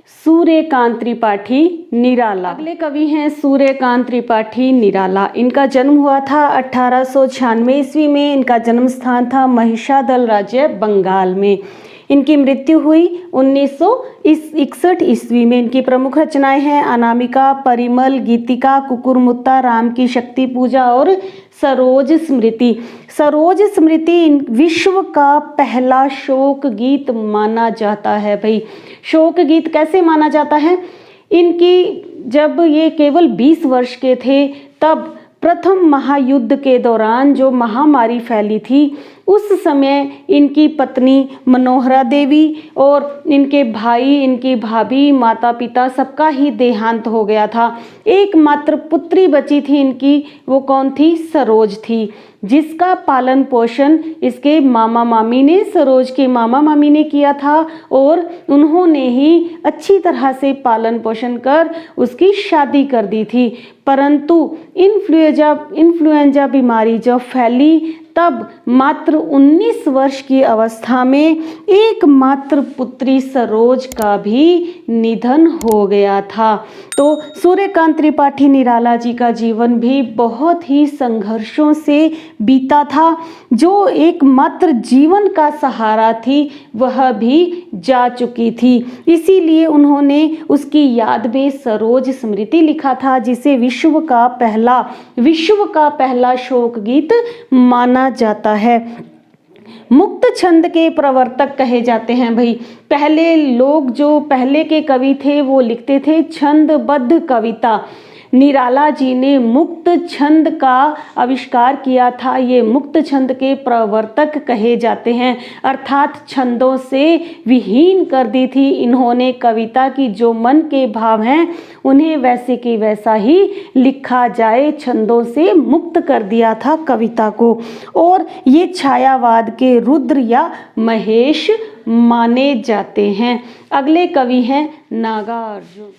सूर्यकांत त्रिपाठी निराला। अगले कवि हैं सूर्यकांत त्रिपाठी निराला। इनका जन्म हुआ था 1896 ईस्वी में। इनका जन्म स्थान था महिषादल राज्य बंगाल में। इनकी मृत्यु हुई 1961 ईस्वी में। इनकी प्रमुख रचनाएं हैं अनामिका, परिमल, गीतिका, कुकुरमुत्ता, राम की शक्ति पूजा और सरोज स्मृति। सरोज स्मृति विश्व का पहला शोक गीत माना जाता है। भाई शोक गीत कैसे माना जाता है? इनकी जब ये केवल 20 वर्ष के थे तब प्रथम महायुद्ध के दौरान जो महामारी फैली थी उस समय इनकी पत्नी मनोहरा देवी और इनके भाई, इनकी भाभी, माता पिता सबका ही देहांत हो गया था। एकमात्र पुत्री बची थी इनकी, वो कौन थी? सरोज थी, जिसका पालन पोषण इसके मामा मामी ने, सरोज के मामा मामी ने किया था और उन्होंने ही अच्छी तरह से पालन पोषण कर उसकी शादी कर दी थी। परंतु इन्फ्लुएंजा बीमारी जब फैली तब मात्र 19 वर्ष की अवस्था में एकमात्र पुत्री सरोज का भी निधन हो गया था। तो सूर्यकांत त्रिपाठी निराला जी का जीवन भी बहुत ही संघर्षों से बीता था। जो एकमात्र जीवन का सहारा थी वह भी जा चुकी थी। इसीलिए उन्होंने उसकी याद में सरोज स्मृति लिखा था, जिसे विश्व का पहला शोक गीत माना जाता है। मुक्त छंद के प्रवर्तक कहे जाते हैं। भाई पहले लोग, जो पहले के कवि थे, वो लिखते थे छंदबद्ध कविता। निराला जी ने मुक्त छंद का आविष्कार किया था। ये मुक्त छंद के प्रवर्तक कहे जाते हैं, अर्थात छंदों से विहीन कर दी थी इन्होंने कविता की। जो मन के भाव हैं उन्हें वैसे के वैसा ही लिखा जाए, छंदों से मुक्त कर दिया था कविता को। और ये छायावाद के रुद्र या महेश माने जाते हैं। अगले कवि हैं नागार्जुन।